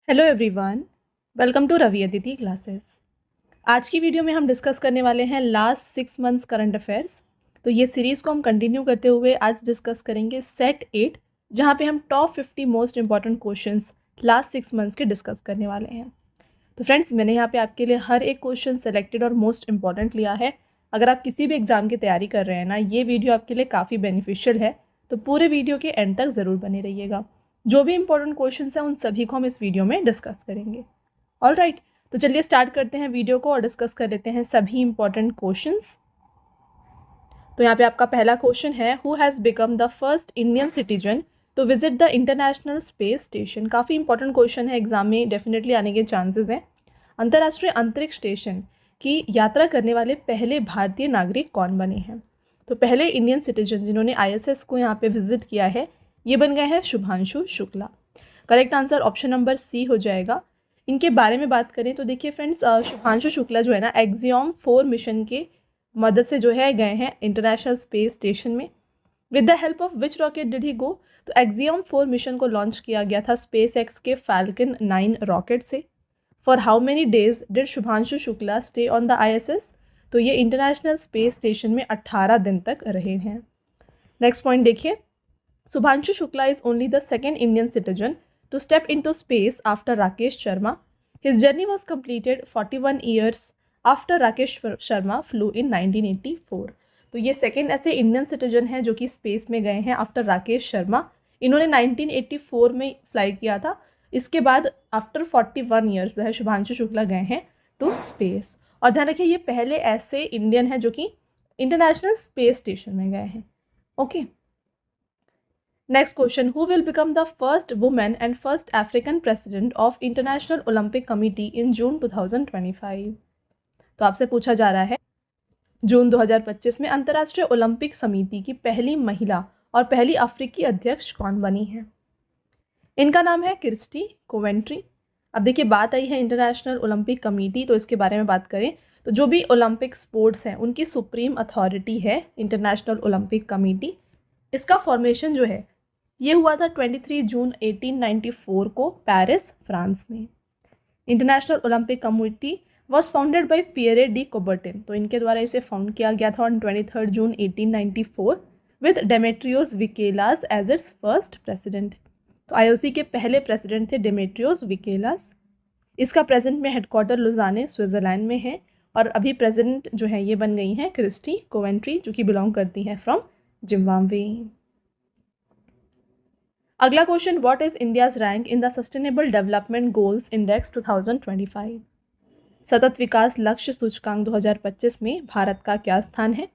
Hello everyone, welcome to Ravi Aditi classes. आज की video में हम डिस्कस करने वाले हैं लास्ट 6 मंथ्स करंट अफेयर्स। तो ये सीरीज़ को हम कंटिन्यू करते हुए आज डिस्कस करेंगे सेट 8, जहाँ पे हम top 50 most important questions last 6 months के डिस्कस करने वाले हैं। तो फ्रेंड्स, मैंने यहाँ पे आपके लिए हर एक क्वेश्चन सेलेक्टेड और मोस्ट इंपॉर्टेंट लिया है। अगर आप किसी भी एग्जाम की तैयारी कर रहे हैं ना, ये वीडियो आपके लिए काफ़ी बेनिफिशियल है, तो पूरे वीडियो के एंड तक ज़रूर बने रहिएगा। जो भी इंपॉर्टेंट क्वेश्चंस हैं उन सभी को हम इस वीडियो में डिस्कस करेंगे। ऑल राइट, तो चलिए स्टार्ट करते हैं वीडियो को और डिस्कस कर लेते हैं सभी इंपॉर्टेंट क्वेश्चंस। तो यहाँ पे आपका पहला क्वेश्चन है, who has become the first Indian citizen to visit the international space station. काफ़ी इंपॉर्टेंट क्वेश्चन है, एग्जाम में डेफिनेटली आने के चांसेस हैं। अंतर्राष्ट्रीय अंतरिक्ष स्टेशन की यात्रा करने वाले पहले भारतीय नागरिक कौन बने हैं? तो पहले इंडियन सिटीजन जिन्होंने ISS को यहाँ पे विजिट किया है, ये बन गए हैं Shubhanshu Shukla. Correct answer option number C हो जाएगा। इनके बारे में बात करें तो देखिए फ्रेंड्स, शुभांशु शुक्ला जो है ना, एक्सियम 4 मिशन के मदद से जो है गए हैं इंटरनेशनल स्पेस स्टेशन में। With the help of which rocket did he go? तो एक्सियम 4 मिशन को लॉन्च किया गया था स्पेस एक्स के फैल्कन 9 रॉकेट से। For how many days did Shubhanshu Shukla stay on the ISS? तो ये इंटरनेशनल स्पेस स्टेशन में 18 दिन तक रहे हैं। नेक्स्ट पॉइंट देखिए, Shubhanshu Shukla is only the second Indian citizen to step into space after Rakesh Sharma. His journey was completed 41 years after Rakesh Sharma flew in 1984. तो ये सेकेंड ऐसे इंडियन सिटीजन हैं जो कि स्पेस में गए हैं आफ्टर राकेश शर्मा। इन्होंने 1984 में फ्लाई किया था। इसके बाद आफ्टर 41 ईयर्स जो है शुभांशु शुक्ला गए हैं टू स्पेस। और ध्यान रखिए, ये पहले ऐसे इंडियन हैं जो कि इंटरनेशनल स्पेस स्टेशन में गए हैं। Okay, next question, who will become the first women and first African president of International Olympic committee in June 2025? तो आपसे पूछा जा रहा है, जून 2025 में अंतर्राष्ट्रीय ओलंपिक समिति की पहली महिला और पहली अफ्रीकी अध्यक्ष कौन बनी है? इनका नाम है क्रिस्टी कोवेंट्री। अब देखिए, बात आई है इंटरनेशनल ओलंपिक कमेटी, तो इसके बारे में बात करें तो जो भी ओलंपिक स्पोर्ट्स हैं उनकी सुप्रीम अथॉरिटी है इंटरनेशनल ओलंपिक कमेटी। इसका फॉर्मेशन जो है ये हुआ था 23 जून 1894 को पेरिस, फ्रांस में। International Olympic Committee was founded by Pierre de Coubertin. तो इनके द्वारा इसे फाउंड किया गया था on 23 June 1894 with Demetrios Vikelas as its first president. तो IOC के पहले प्रेसिडेंट थे डेमेट्रियोस विकेलास। इसका प्रेजेंट में हेडक्वार्टर लुजाने, स्विट्जरलैंड में है। और अभी प्रेसिडेंट जो है ये बन गई हैं क्रिस्टी कोवेंट्री, जो कि बिलोंग करती हैं फ्रॉम जिम्बाब्वे। अगला question, what is India's rank in the sustainable development goals index 2025? सतत विकास लक्ष्य सूचकांक 2025 में भारत का क्या स्थान है?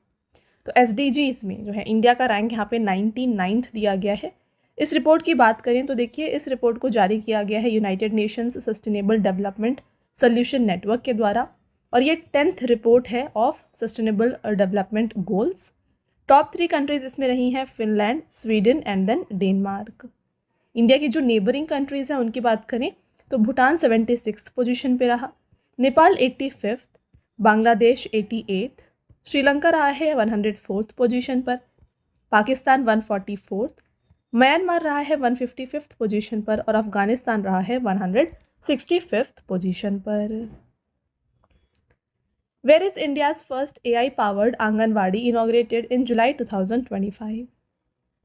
तो SDGs में जो है इंडिया का रैंक यहाँ पे 99th दिया गया है। इस रिपोर्ट की बात करें तो देखिए, इस रिपोर्ट को जारी किया गया है United Nations sustainable development solution network के द्वारा, और ये 10th रिपोर्ट है of sustainable development goals. Top 3 countries इसमें रही हैं Finland, Sweden and then Denmark. India की जो नेबरिंग कंट्रीज़ हैं उनकी बात करें तो भूटान 76th पोजीशन पे रहा, नेपाल 85th, बांग्लादेश 88th, श्रीलंका रहा है 104th पोजीशन पर, पाकिस्तान 144th, म्यांमार रहा है 155th पोजीशन पर, और अफगानिस्तान रहा है 165th पोजीशन पर। Where is India's first AI-powered anganwadi inaugurated in July 2025?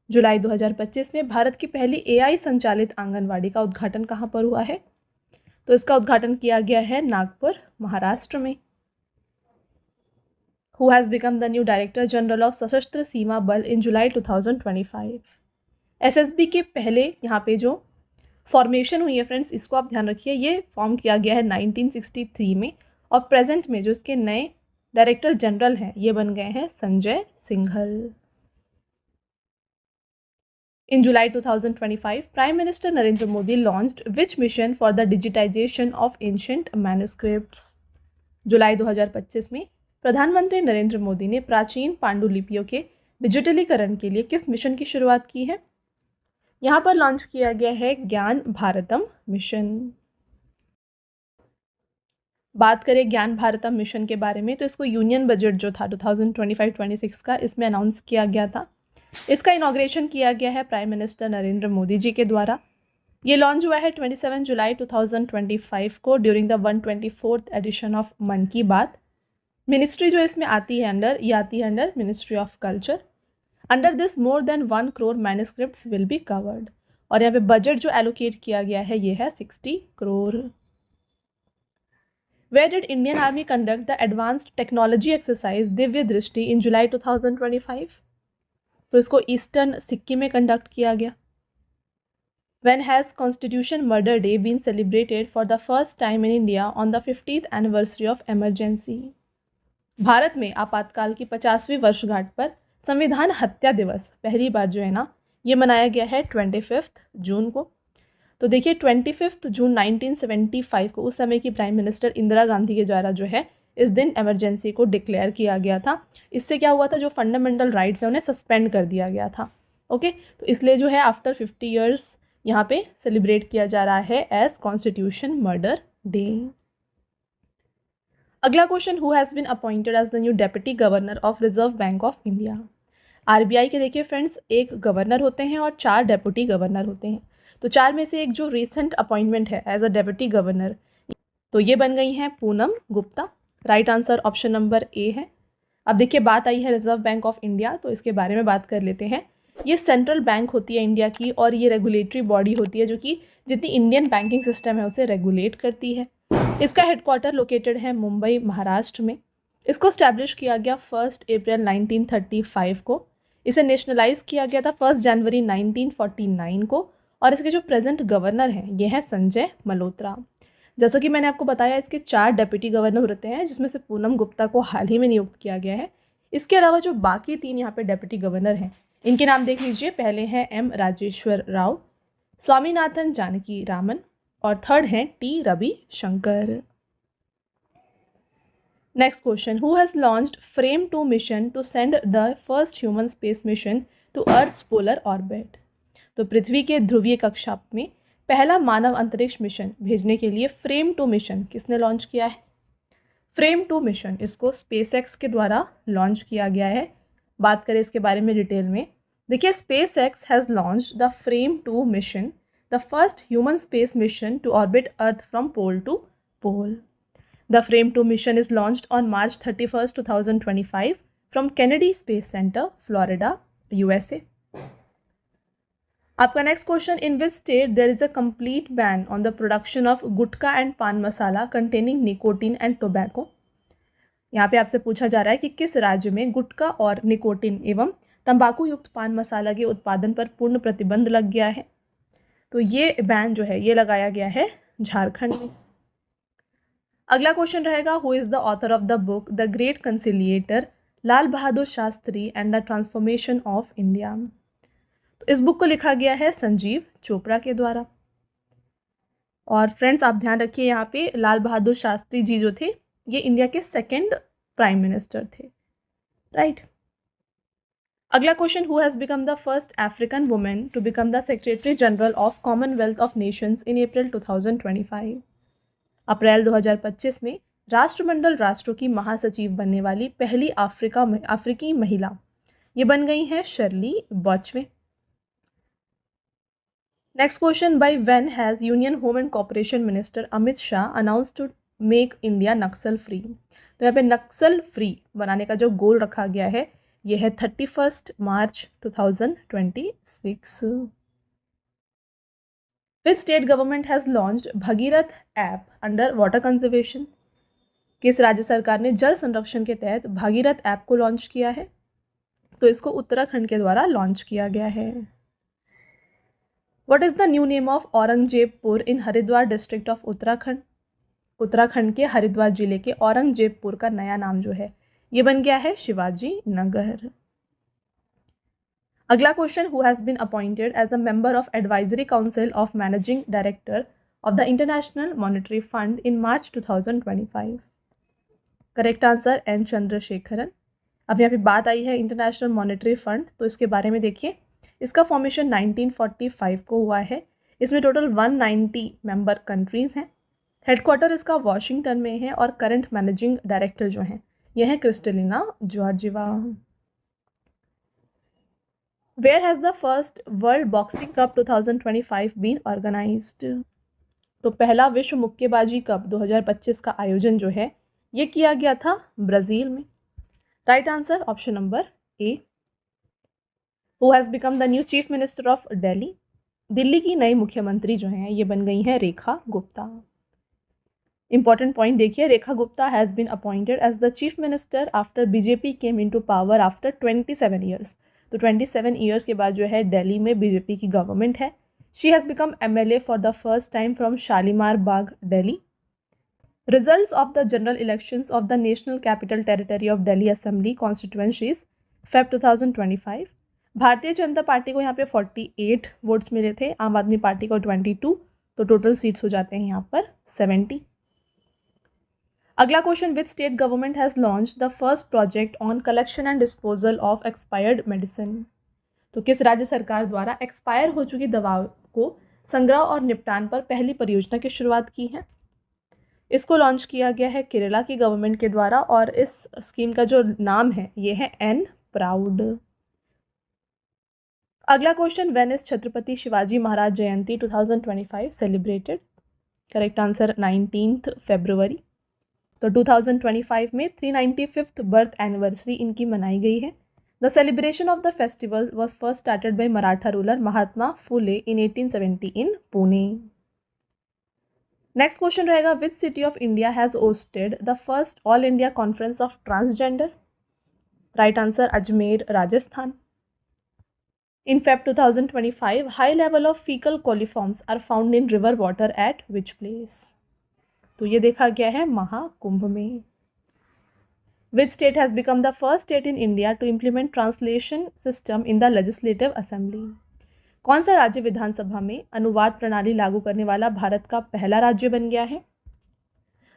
जुलाई 2025 में भारत की पहली AI संचालित आंगनवाड़ी का उद्घाटन कहाँ पर हुआ है? तो इसका उद्घाटन किया गया है नागपुर, महाराष्ट्र में। Who has become the new Director General of सशस्त्र सीमा बल in July 2025? SSB के पहले यहाँ पे जो फॉर्मेशन हुई है फ्रेंड्स, इसको आप ध्यान रखिए, ये फॉर्म किया गया है 1963 में, और प्रेजेंट में जो इसके नए डायरेक्टर जनरल हैं ये बन गए हैं Sanjay Singhal. In July 2025 prime minister Narendra Modi launched which mission for the digitization of ancient manuscripts? July 2025 में प्रधानमंत्री नरेंद्र मोदी ने प्राचीन पांडुलिपियों के डिजिटलीकरण के लिए किस मिशन की शुरुआत की है? यहाँ पर लॉन्च किया गया है ज्ञान भारतम मिशन। बात करें ज्ञान भारतम मिशन के बारे में तो इसको यूनियन बजट जो था 2025-26 का, इसमें अनाउंस किया गया था। इसका इनॉग्रेशन किया गया है प्राइम मिनिस्टर नरेंद्र मोदी जी के द्वारा। ये लॉन्च हुआ है 27 जुलाई 2025 को during the 124th addition of मन की बात। मिनिस्ट्री जो इसमें आती है अंडर, ये आती है under ministry of culture. Under this more than 1 crore manuscripts will be covered. और यहाँ पे बजट जो एलोकेट किया गया है ये है 60 crore. Where did Indian Army conduct the advanced technology exercise Divya दृष्टि in July 2025? तो इसको ईस्टर्न सिक्किम में कंडक्ट किया गया। When has Constitution Murder Day been celebrated for the first time in India on the 50th anniversary of emergency? Bharat में आपातकाल की 50वीं वर्षगांठ पर संविधान हत्या दिवस पहली बार जो है ना ये मनाया गया है 25 जून को। तो देखिए 25 जून 1975 को उस समय की प्राइम मिनिस्टर इंदिरा गांधी के द्वारा जो है इस दिन इमरजेंसी को डिक्लेयर किया गया था। इससे क्या हुआ था, जो फंडामेंटल राइट्स हैं उन्हें सस्पेंड कर दिया गया था। ओके, तो इसलिए जो है आफ्टर 50 ईयर्स यहाँ पे सेलिब्रेट किया जा रहा है एज कॉन्स्टिट्यूशन मर्डर डे। अगला question, who has been appointed as the new deputy governor of Reserve Bank of India? RBI के देखिए फ्रेंड्स एक गवर्नर होते हैं और 4 डेप्यूटी गवर्नर होते हैं। तो 4 में से एक जो रिसेंट अपॉइंटमेंट है एज अ डेप्यूटी गवर्नर, तो ये बन गई हैं Poonam Gupta. Right answer option number A है। अब देखिए बात आई है रिजर्व बैंक ऑफ इंडिया, तो इसके बारे में बात कर लेते हैं। ये सेंट्रल बैंक होती है इंडिया की और ये रेगुलेटरी बॉडी होती है जो कि जितनी इंडियन बैंकिंग सिस्टम है उसे रेगुलेट करती है। इसका हेडक्वार्टर लोकेटेड है मुंबई महाराष्ट्र में। इसको स्टैब्लिश किया गया 1 अप्रैल 1935 को। इसे नेशनलाइज किया गया था 1 जनवरी 1949 को। और इसके जो प्रेजेंट गवर्नर हैं ये हैं संजय मल्होत्रा। जैसा कि मैंने आपको बताया इसके 4 डेप्यूटी गवर्नर होते हैं जिसमें से पूनम गुप्ता को हाल ही में नियुक्त किया गया है। इसके अलावा जो बाकी 3 यहाँ पे डेप्यूटी गवर्नर हैं इनके नाम देख लीजिए। पहले हैं एम राजेश्वर राव, स्वामीनाथन जानकी रामन और थर्ड हैं T Ravishankar. Next question, who has launched Fram 2 mission to send the first human space mission to Earth's polar orbit? तो पृथ्वी के ध्रुवीय कक्षा में पहला मानव अंतरिक्ष मिशन भेजने के लिए फ्रेम 2 मिशन किसने लॉन्च किया है? फ्रेम 2 मिशन इसको स्पेसएक्स के द्वारा लॉन्च किया गया है। बात करें इसके बारे में डिटेल में, देखिए SpaceX has launch the Fram 2 mission, the first human space mission to orbit Earth from pole to pole. The Fram 2 mission is launched on March 31, 2025 फ्रॉम Kennedy Space Center, Florida, USA। आपका next question, in which state there is a complete ban on the production of gutkha and paan masala containing nicotine and tobacco? यहाँ पे आपसे पूछा जा रहा है कि किस राज्य में गुटखा और निकोटीन एवं तंबाकू युक्त पान मसाला के उत्पादन पर पूर्ण प्रतिबंध लग गया है? तो ये बैन जो है ये लगाया गया है झारखंड में। अगला क्वेश्चन रहेगा, who is the author of the book the Great Conciliator, Lal Bahadur Shastri and the transformation of India? तो इस बुक को लिखा गया है संजीव चोपड़ा के द्वारा। और फ्रेंड्स आप ध्यान रखिए यहाँ पे लाल बहादुर शास्त्री जी जो थे ये इंडिया के 2nd प्राइम मिनिस्टर थे, राइट। अगला question, who has become the first African women to become the secretary general of Commonwealth of Nations in April 2025? April 2025 में राष्ट्रमंडल राष्ट्रों की महासचिव बनने वाली पहली अफ्रीकी महिला ये बन गई हैं Shirley Botchwey. Next question, by when has union home and corporation minister Amit Shah announce to make India Naxal free? तो यहाँ पे नक्सल फ्री बनाने का जो गोल रखा गया है ये है 31 मार्च 2026। विच state government has launched Bhagirath app under water conservation? किस राज्य सरकार ने जल संरक्षण के तहत भगीरथ ऐप को लॉन्च किया है? तो इसको उत्तराखंड के द्वारा लॉन्च किया गया है। What is the new name of Aurangzebpur in Haridwar district of Uttarakhand? Uttarakhand के हरिद्वार जिले के औरंगजेबपुर का नया नाम जो है ये बन गया है शिवाजी नगर। अगला question, who has been appointed as a member of advisory council of managing director of the International Monetary Fund in March 2025? Correct answer N Chandrasekaran. अब यहाँ पे बात आई है इंटरनेशनल मॉनेटरी फंड, तो इसके बारे में देखिए इसका फॉर्मेशन 1945 को हुआ है। इसमें टोटल 190 मेंबर कंट्रीज़ हैं। हेडक्वार्टर इसका वॉशिंगटन में है और करंट मैनेजिंग डायरेक्टर जो हैं ये है Kristalina Georgieva. Where has the first World Boxing Cup 2025 been organised? तो पहला विश्व मुक्केबाजी कप 2025 का आयोजन जो है ये किया गया था ब्राज़ील में। Right answer option number A. Who has become the new chief minister of Delhi? Delhi की नई मुख्यमंत्री जो हैं ये बन गई हैं रेखा गुप्ता। इंपॉर्टेंट पॉइंट देखिए, Rekha Gupta has been appointed as the chief minister after BJP came into power after 27 years. तो 27 ईयर्स के बाद जो है दिल्ली में बीजेपी की गवर्नमेंट है। She has become MLA for the first time from Shalimar Bagh Delhi. Results of the general elections of the National Capital Territory of Delhi Assembly constituencies Feb 2025। Bharatiya Janata party को यहाँ पे 48 वोट्स मिले थे, आम आदमी पार्टी को 22, तो टोटल सीट्स हो जाते हैं यहाँ पर 70। अगला question, which state government has launch the first project on collection and disposal of expired medicine? तो किस राज्य सरकार द्वारा एक्सपायर हो चुकी दवाओं को संग्रह और निपटान पर पहली परियोजना की शुरुआत की है? इसको लॉन्च किया गया है केरला की गवर्नमेंट के द्वारा और इस स्कीम का जो नाम है ये है एन प्राउड। अगला question, when is Chhatrapati Shivaji Maharaj Jayanti 2025 celebrated? Correct answer 19 फरवरी। तो 2025 में 395th बर्थ एनिवर्सरी इनकी मनाई गई है। The celebration of the festival was first started by Maratha ruler Mahatma Phule in 1870 in Pune. Next question रहेगा, which city of India has hosted the first all India conference of transgender? Right answer Ajmer Rajasthan. In Feb 2025 high level of fecal coliforms are found in river water at which place? तो ये देखा गया है महाकुंभ में। Which state has become the first state in India to implement translation system in the legislative assembly? कौन सा राज्य विधानसभा में अनुवाद प्रणाली लागू करने वाला भारत का पहला राज्य बन गया है?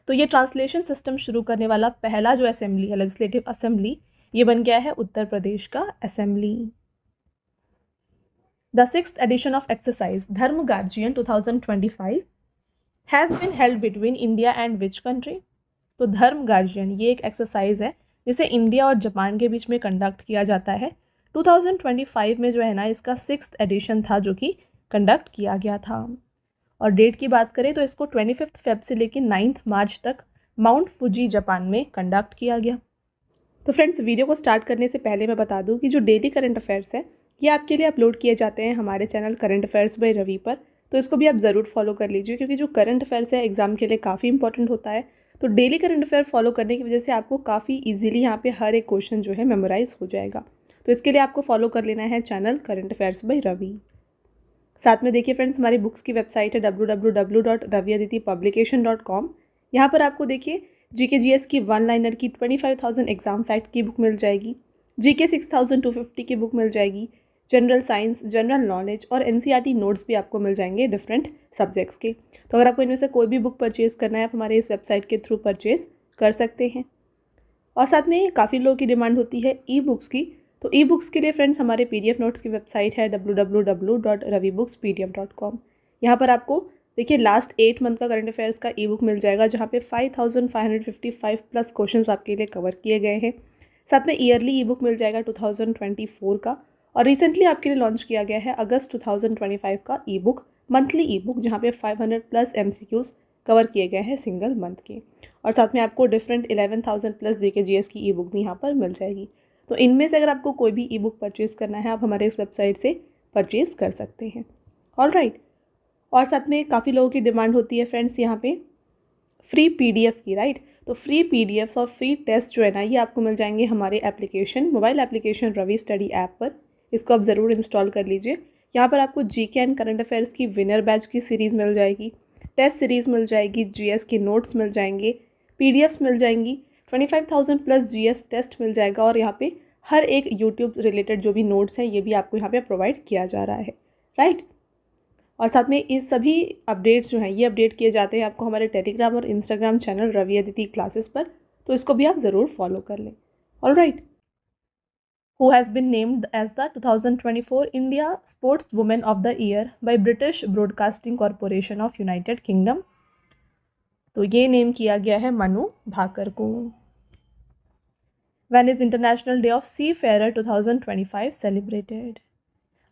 तो ये ट्रांसलेशन सिस्टम शुरू करने वाला पहला जो असेंबली है, लेजिस्लेटिव असेंबली, ये बन गया है उत्तर प्रदेश का assembly. The 6th edition of exercise Dharma Guardian 2025 has been held between India and which country? तो धर्म गार्जियन ये एक एक्सरसाइज है जिसे इंडिया और जापान के बीच में कंडक्ट किया जाता है। 2025 में जो है ना इसका 6th एडिशन था जो कि कंडक्ट किया गया था। और डेट की बात करें तो इसको 25 फेब से लेकर 9 मार्च तक माउंट फुजी जापान में कंडक्ट किया गया। तो फ्रेंड्स, वीडियो को स्टार्ट करने से पहले मैं बता दूं कि जो डेली करंट अफेयर्स है ये आपके लिए अपलोड किए जाते हैं हमारे channel current affairs by Ravi पर, तो इसको भी आप ज़रूर फॉलो कर लीजिए क्योंकि जो करंट अफेयर्स है एग्जाम के लिए काफ़ी इंपॉर्टेंट होता है। तो डेली करंट अफेयर फॉलो करने की वजह से आपको काफ़ी ईजिली यहाँ पे हर एक क्वेश्चन जो है मेमोराइज हो जाएगा। तो इसके लिए आपको फॉलो कर लेना है channel current affairs by Ravi. साथ में देखिए फ्रेंड्स, हमारी बुक्स की वेबसाइट है www.raviaditipublication.com। यहाँ पर आपको देखिए जीके जीएस की 1 लाइनर की 25,000 एग्जाम फैक्ट की बुक मिल जाएगी, जीके 6,250 की बुक मिल जाएगी, जनरल साइंस, जनरल नॉलेज और एनसीईआरटी नोट्स भी आपको मिल जाएंगे डिफरेंट सब्जेक्ट्स के। तो अगर आपको इनमें से कोई भी बुक परचेज़ करना है आप हमारे इस वेबसाइट के थ्रू परचेज़ कर सकते हैं। और साथ में काफ़ी लोगों की डिमांड होती है ई बुक्स की, तो ई बुक्स के लिए फ्रेंड्स हमारे पीडीएफ नोट्स की वेबसाइट है www.ravibooks.pdf.com। यहाँ पर आपको देखिए लास्ट 8 मंथ का करंट अफेयर्स का ई बुक मिल जाएगा जहाँ पे 5,555 प्लस क्वेश्चंस आपके लिए कवर किए गए हैं। साथ में ईयरली ई बुक मिल जाएगा 2024 का, और रिसेंटली आपके लिए लॉन्च किया गया है अगस्त 2025 का ई बुक, मंथली ई बुक, जहाँ पे 500 प्लस MCQs कवर किए गए हैं सिंगल मंथ के। और साथ में आपको डिफरेंट 11,000 प्लस जीके जीएस की ई बुक भी यहाँ पर मिल जाएगी। तो इनमें से अगर आपको कोई भी ई बुक परचेज़ करना है आप हमारे इस वेबसाइट से परचेज़ कर सकते हैं। ऑलराइट, और साथ में काफ़ी लोगों की डिमांड होती है फ्रेंड्स यहाँ पे फ्री पीडीएफ की, राइट। तो फ्री पीडीएफ्स और फ्री टेस्ट जो है ना ये आपको मिल जाएंगे हमारे application, mobile application Ravi study app पर। इसको आप ज़रूर इंस्टॉल कर लीजिए। यहाँ पर आपको जीके एंड करंट अफेयर्स की विनर बैच की सीरीज़ मिल जाएगी, टेस्ट सीरीज़ मिल जाएगी, जीएस के नोट्स मिल जाएंगे, पीडीएफ्स मिल जाएंगी, 25,000 प्लस जीएस टेस्ट मिल जाएगा, और यहाँ पे हर एक यूट्यूब रिलेटेड जो भी नोट्स हैं ये भी आपको यहाँ पे प्रोवाइड किया जा रहा है, राइट। और साथ में इस सभी अपडेट्स जो हैं ये अपडेट किए जाते हैं आपको हमारे टेलीग्राम और Instagram channel Ravi Aditi classes पर, तो इसको भी आप ज़रूर फॉलो कर लें। Alright, who has been named as the 2024 India sports women of the year by British Broadcasting Corporation of United Kingdom? तो ये नेम किया गया है मनु भाकर को। When is International Day of Seafarer 2025 celebrated?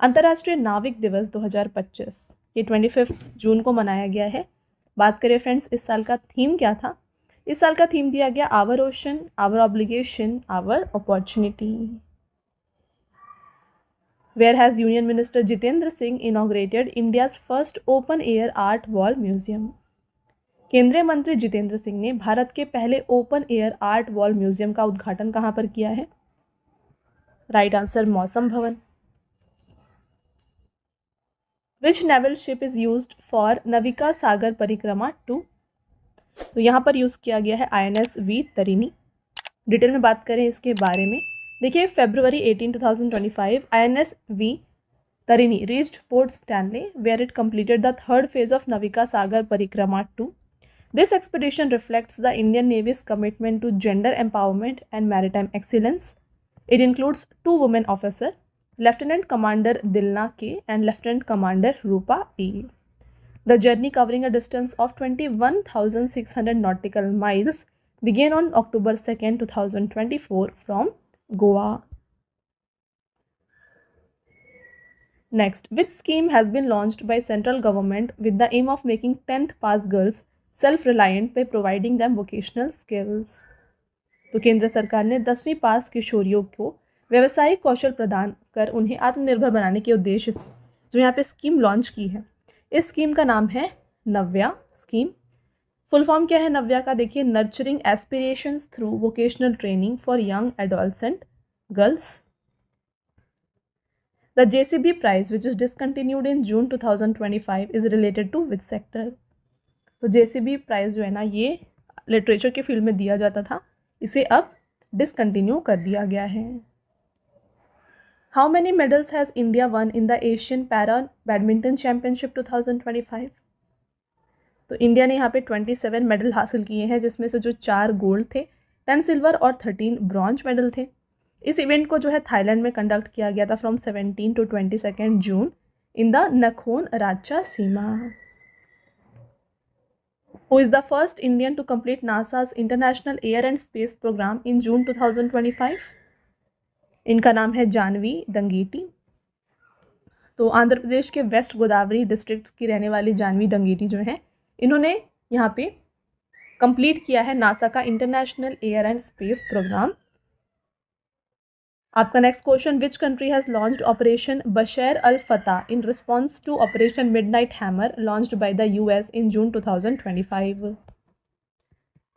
अंतर्राष्ट्रीय नाविक दिवस 2025 ये 25 जून को मनाया गया है। बात करें फ्रेंड्स इस साल का थीम क्या था? इस साल का थीम दिया गया our ocean, our obligation, our opportunity. Where has Union Minister Jitendra Singh inaugurated India's first open-air art wall museum? केंद्रीय मंत्री जितेंद्र सिंह ने भारत के पहले open air art wall museum का उद्घाटन कहां पर किया है? राइट आंसर मौसम भवन। Which naval ship is used for Navika सागर परिक्रमा 2? तो यहाँ पर यूज़ किया गया है INS वी तरिणी। डिटेल में बात करें इसके बारे में, देखिए February 18, 2025 INS V Tarini reached Port Stanley where it completed the third phase of Navika Sagar Parikrama 2. This expedition reflects the Indian Navy's commitment to gender empowerment and maritime excellence. It includes 2 women officers, Lieutenant Commander Dilna K and Lieutenant Commander Rupa E. The journey, covering a distance of 21,600 nautical miles, began on October 2nd, 2024 from Goa. Next, which scheme has been launched by central government with the aim of making 10th pass girls self-reliant by providing them vocational skills? तो केंद्र सरकार ने 10वीं पास किशोरियों को व्यावसायिक कौशल प्रदान कर उन्हें आत्मनिर्भर बनाने के उद्देश्य से जो यहाँ पे स्कीम लॉन्च की है, इस स्कीम का नाम है नव्या स्कीम। फुल फॉर्म क्या है नव्या का? देखिए, nurturing aspirations through vocational training for young adolescent girls. The JCB prize, which is discontinued in June 2025, is related to which sector? तो JCB प्राइज जो है ना, ये लिटरेचर के फील्ड में दिया जाता था, इसे अब डिसकंटिन्यू कर दिया गया है। How many medals has India won in the Asian Para Badminton Championship 2025? तो इंडिया ने यहाँ पे 27 मेडल हासिल किए हैं, जिसमें से जो 4 गोल्ड थे, 10 सिल्वर और 13 ब्रॉन्ज मेडल थे। इस इवेंट को जो है थाईलैंड में कंडक्ट किया गया था from 17 to 22 June in the Nakhon Ratchasima. Who is the first Indian to complete NASA's international air and space program in June 2025? इनका नाम है जानवी दंगीटी। तो आंध्र प्रदेश के वेस्ट गोदावरी डिस्ट्रिक्ट की रहने वाली जानवी दंगीटी जो है, इन्होंने यहाँ पे कंप्लीट किया है नासा का international air and space program. आपका next question, which country has launched operation Bashar al Fatah in response to operation Midnight Hammer launched by the US in June 2025?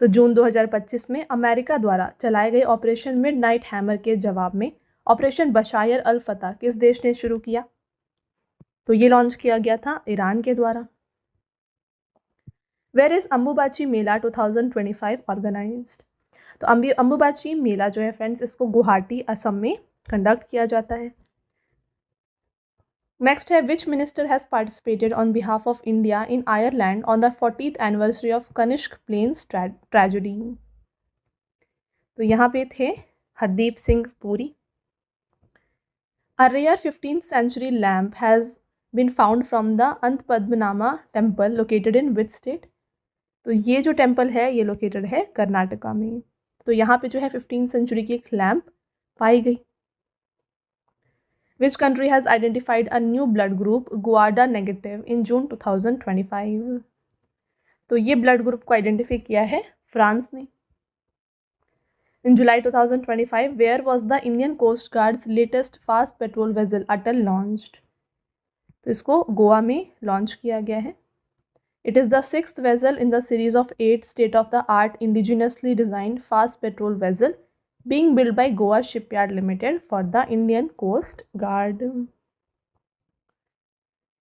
तो जून 2025 में अमेरिका द्वारा चलाए गए ऑपरेशन मिडनाइट हैमर के जवाब में operation बशायर अल फतह किस देश ने शुरू किया? तो ये लॉन्च किया गया था ईरान के द्वारा। Where is Ambubachi Mela 2025 organised? तो अंबुबाची मेला जो है फ्रेंड्स, इसको गुवाहाटी असम में कंडक्ट किया जाता है। नेक्स्ट है, which minister has participated on behalf of India in Ireland on the 40th anniversary of Kanishka planes tragedy? तो यहाँ पे थे Hardeep Singh Puri. A rare 15th century lamp has been found from the Anantapadmanabha temple located in which state? तो ये जो temple है ये located है कर्नाटका में। तो यहाँ पे जो है 15th सेंचुरी की एक लैम्प पाई गई। Which country has identified a new blood group Gwada negative in June 2025? तो ये ब्लड ग्रुप को आइडेंटिफाई किया है फ्रांस ने। In July 2025 where was the Indian Coast Guard's latest fast patrol vessel Atal launched? तो इसको गोवा में लॉन्च किया गया है। It is the 6th vessel in the series of 8 state-of-the-art indigenously designed fast petrol vessel being built by Goa Shipyard Limited for the Indian Coast Guard.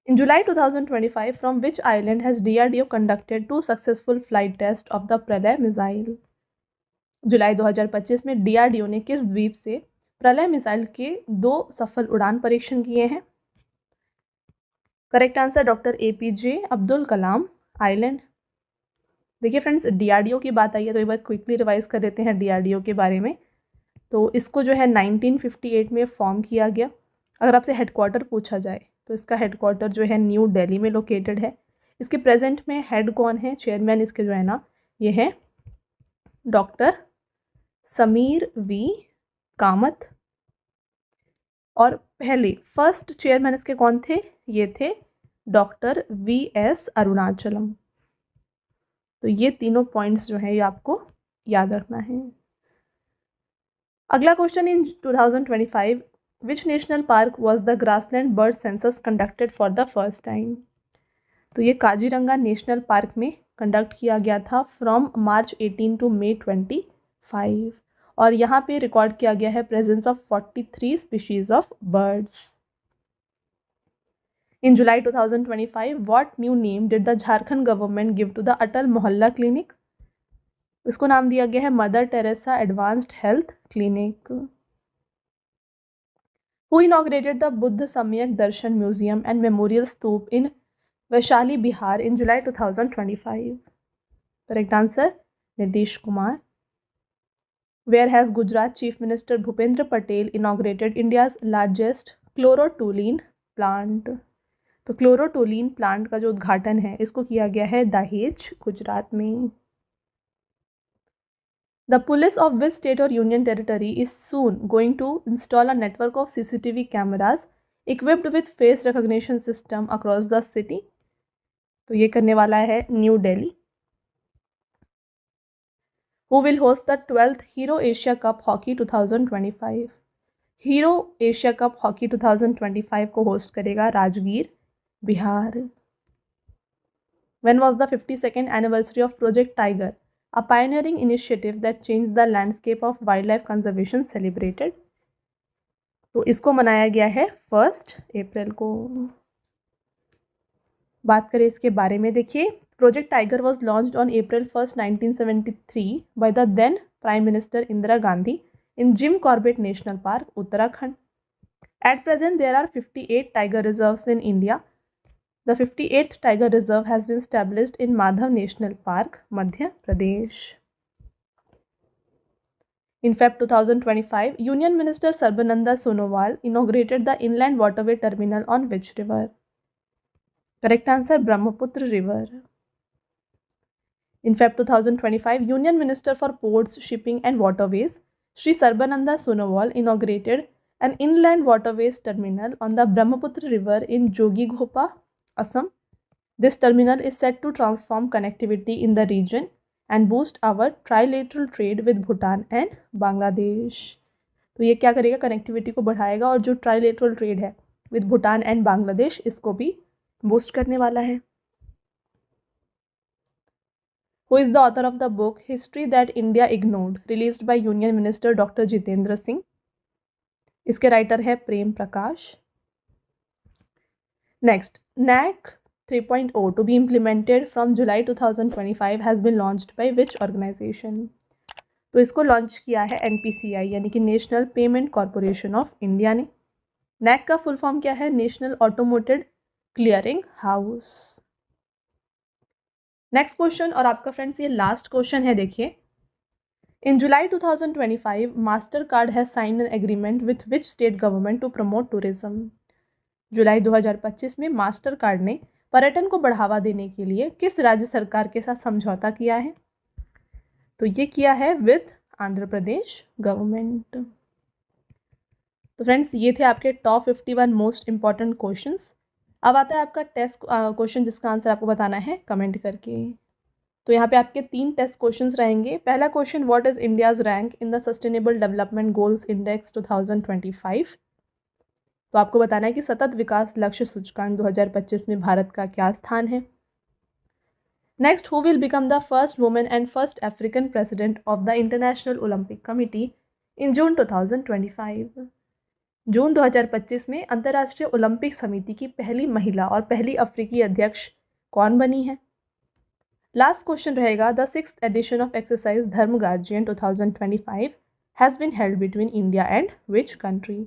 In July 2025, from which island has DRDO conducted 2 successful flight tests of the प्रलय missile? जुलाई 2025 में DRDO ने किस द्वीप से प्रलय missile के 2 सफल उड़ान परीक्षण किए हैं? Correct answer doctor APJ Abdul Kalam island. देखिए फ्रेंड्स, DRDO की बात आई है तो एक बार क्विकली रिवाइज कर देते हैं DRDO के बारे में। तो इसको जो है 1958 में फॉर्म किया गया। अगर आपसे हेडक्वार्टर पूछा जाए तो इसका हेडक्वार्टर जो है न्यू दिल्ली में लोकेटेड है। इसके प्रेजेंट में हेड कौन है? चेयरमैन इसके जो है ना, ये है डॉक्टर समीर V कामत। और पहले फर्स्ट चेयरमैन इसके कौन थे? ये थे डॉक्टर VS अरुणाचलम। तो ये तीनों पॉइंट्स जो है ये आपको याद रखना है। अगला question, in 2025 which national park was the grassland bird census conducted for the first time? तो ये काजीरंगा नेशनल पार्क में कंडक्ट किया गया था फ्रॉम मार्च 18 टू May 25 और यहाँ पे रिकॉर्ड किया गया है presence of 43 species of birds. In July 2025, what new name did the Jharkhand government give to the Atal Mohalla Clinic? इसको नाम दिया गया है Mother Teresa advanced health clinic. Who inaugurated the Buddha Samyak Darshan museum and memorial stupa in Vaishali Bihar in July 2025? Correct answer, Nitish Kumar. Where has Gujarat Chief Minister Bhupendra Patel inaugurated India's largest chlorotoluene plant? तो क्लोरोटोलिन plant का जो उद्घाटन है इसको किया गया है दहेज, गुजरात में। The police of which state और union territory is soon going to install a network of CCTV cameras equipped with face recognition system across the city? तो ये करने वाला है New Delhi. Who will host the 12th Hero Asia Cup hockey 2025? Hero Asia Cup hockey 2025 को host करेगा Rajgir, Bihar. When was the 52nd anniversary of Project Tiger, a pioneering initiative that changed the landscape of wildlife conservation, celebrated? तो इसको मनाया गया है 1 अप्रैल को। बात करें इसके बारे में, देखिए project tiger was launched on April 1, 1973 by the then Prime Minister Indira Gandhi in Jim Corbett National Park, Uttarakhand. At present, there are 58 tiger reserves in India. The 58th tiger reserve has been established in Madhav National Park, Madhya Pradesh. In Feb 2025, Union Minister Sarbananda Sonowal inaugurated the inland waterway terminal on which river? Correct answer, Brahmaputra River. In Feb 2025, Union Minister for Ports, Shipping and Waterways, Shri Sarbananda Sonowal inaugurated an inland waterways terminal on the Brahmaputra River in Jogighopa, Assam. This terminal is set to transform connectivity in the region and boost our trilateral trade with Bhutan and Bangladesh. तो ये क्या करेगा, connectivity को बढ़ाएगा और जो trilateral trade है with Bhutan and Bangladesh इसको भी बूस्ट करने वाला है। Who is the author of the book History That India Ignored, released by Union Minister Dr. Jitendra Singh? इसके राइटर है Prem Prakash. Next, NAC 3.0 to be implemented from July 2025 has been launched by which organization? तो इसको launch किया है NPCI यानी कि National Payment Corporation of India ने। NAC का फुल फॉर्म क्या है? National Automotive Clearing House. Next question, और आपका फ्रेंड्स ये लास्ट क्वेश्चन है, देखिए। In July 2025 Mastercard has signed an agreement with which state government to promote tourism? July 2025 में मास्टर कार्ड ने पर्यटन को बढ़ावा देने के लिए किस राज्य सरकार के साथ समझौता किया है? तो ये किया है विद आंध्र प्रदेश गवर्नमेंट। तो फ्रेंड्स ये थे आपके टॉप 51 मोस्ट इंपॉर्टेंट क्वेश्चंस। अब आता है आपका टेस्ट क्वेश्चन जिसका आंसर आपको बताना है कमेंट करके। तो यहाँ पे आपके 3 टेस्ट क्वेश्चंस रहेंगे। पहला question, what is India's rank in the sustainable development goals index 2025? तो आपको बताना है कि सतत विकास लक्ष्य सूचकांक 2025 में भारत का क्या स्थान है। Next, who will become the first women and first African president of the international Olympic committee in June 2025? जून 2025 में अंतर्राष्ट्रीय ओलंपिक समिति की पहली महिला और पहली अफ्रीकी अध्यक्ष कौन बनी है? लास्ट क्वेश्चन रहेगा, the 6th edition of exercise Dharma Guardian 2025 has been held between India and which country?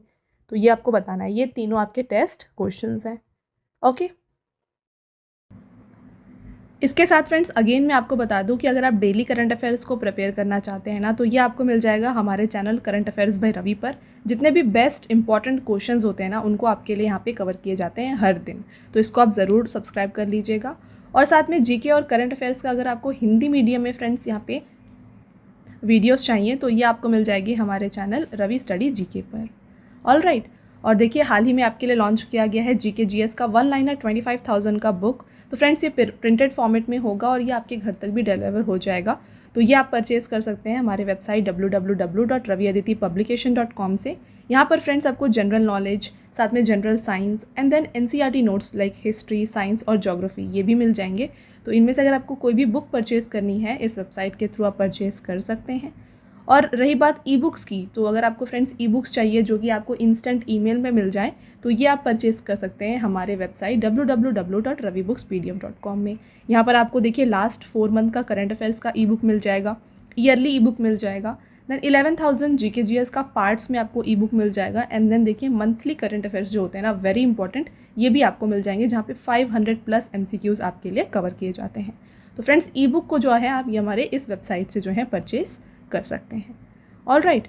तो ये आपको बताना है। ये तीनों आपके टेस्ट क्वेश्चंस हैं। ओके, इसके साथ फ्रेंड्स अगेन मैं आपको बता दूं कि अगर आप डेली करंट अफेयर्स को प्रिपेयर करना चाहते हैं ना, तो ये आपको मिल जाएगा हमारे channel current affairs by Ravi पर। जितने भी बेस्ट इंपॉर्टेंट क्वेश्चंस होते हैं ना, उनको आपके लिए यहाँ पे कवर किए जाते हैं हर दिन। तो इसको आप ज़रूर सब्सक्राइब कर लीजिएगा। और साथ में जीके और करंट अफेयर्स का अगर आपको हिंदी मीडियम में फ्रेंड्स यहाँ पे वीडियोज़ चाहिए तो ये आपको मिल जाएगी हमारे चैनल रवि स्टडी जीके पर। ऑल राइट, और देखिए हाल ही में आपके लिए लॉन्च किया गया है जीके जीएस का 1 लाइनर 25,000 का बुक। तो फ्रेंड्स ये प्रिंटेड फॉर्मेट में होगा और ये आपके घर तक भी डिलीवर हो जाएगा। तो ये आप परचेज़ कर सकते हैं हमारे वेबसाइट www.raviaditipublication.com से। यहाँ पर फ्रेंड्स आपको जनरल नॉलेज, साथ में general science and then NCERT notes like history, science और ज्योग्राफी ये भी मिल जाएंगे। तो इनमें से अगर आपको कोई भी बुक परचेज़ करनी है इस वेबसाइट के थ्रू आप परचेज़ कर सकते हैं। और रही बात ई बुक्स की, तो अगर आपको फ्रेंड्स ई बुक्स चाहिए जो कि आपको इंस्टेंट ईमेल में मिल जाए तो ये आप परचेज़ कर सकते हैं हमारे वेबसाइट www.ravibookspdf.com में। यहाँ पर आपको देखिए लास्ट 4 मंथ का करंट अफेयर्स का ई बुक मिल जाएगा, ईयरली ई बुक मिल जाएगा, देन 11,000 जीके जीएस का पार्ट्स में आपको ई बुक मिल जाएगा एंड देन देखिए मंथली करंट अफेयर्स जो होते हैं ना वेरी इंपॉर्टेंट, ये भी आपको मिल जाएंगे जहाँ पे 500+ MCQs आपके लिए कवर किए जाते हैं। तो फ्रेंड्स ई बुक को जो है आप ये हमारे इस वेबसाइट से जो है परचेज़ कर सकते हैं। ऑलराइट,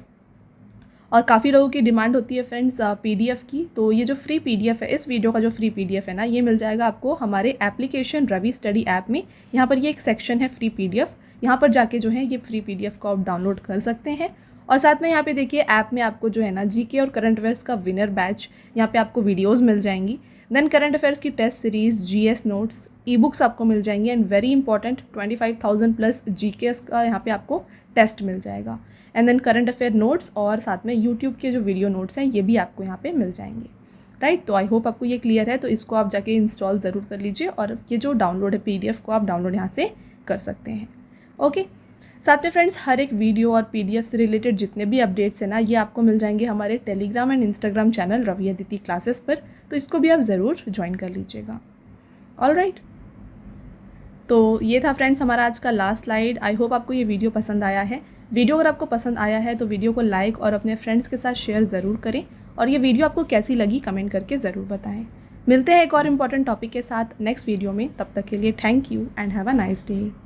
और काफ़ी लोगों की डिमांड होती है फ्रेंड्स PDF की। तो ये जो फ्री PDF है, इस वीडियो का जो फ्री PDF है ना, ये मिल जाएगा आपको हमारे एप्लीकेशन रवि स्टडी ऐप में। यहाँ पर ये एक सेक्शन है फ्री PDF, यहाँ पर जाके जो है ये फ्री PDF को आप डाउनलोड कर सकते हैं। और साथ में यहाँ पे देखिए ऐप में आपको जो है ना जीके और करंट अफेयर्स का विनर बैच, यहाँ पे आपको वीडियोस मिल जाएंगी, देन करंट अफेयर्स की test series, GS notes, e books आपको मिल जाएंगी एंड वेरी इंपॉर्टेंट 25,000+ GKs का यहाँ पे आपको टेस्ट मिल जाएगा and then current affair notes और साथ में यूट्यूब के जो वीडियो नोट्स हैं ये भी आपको यहाँ पे मिल जाएंगे। राइट, तो आई होप आपको ये क्लियर है। तो इसको आप जाके इंस्टॉल ज़रूर कर लीजिए और ये जो डाउनलोड है PDF को आप डाउनलोड यहाँ से कर सकते हैं। ओके, साथ में फ्रेंड्स हर एक वीडियो और PDF से रिलेटेड जितने भी अपडेट्स हैं ना, ये आपको मिल जाएंगे हमारे Telegram and Instagram channel Ravi Aditi classes पर। तो इसको भी आप ज़रूर ज्वाइन कर लीजिएगा। ऑलराइट, तो ये था फ्रेंड्स हमारा आज का लास्ट स्लाइड। आई होप आपको ये वीडियो पसंद आया है। वीडियो अगर आपको पसंद आया है तो वीडियो को लाइक और अपने फ्रेंड्स के साथ शेयर ज़रूर करें और ये वीडियो आपको कैसी लगी कमेंट करके ज़रूर बताएं। मिलते हैं एक और इम्पॉर्टेंट टॉपिक के साथ नेक्स्ट वीडियो में। तब तक के लिए thank you and have a nice day.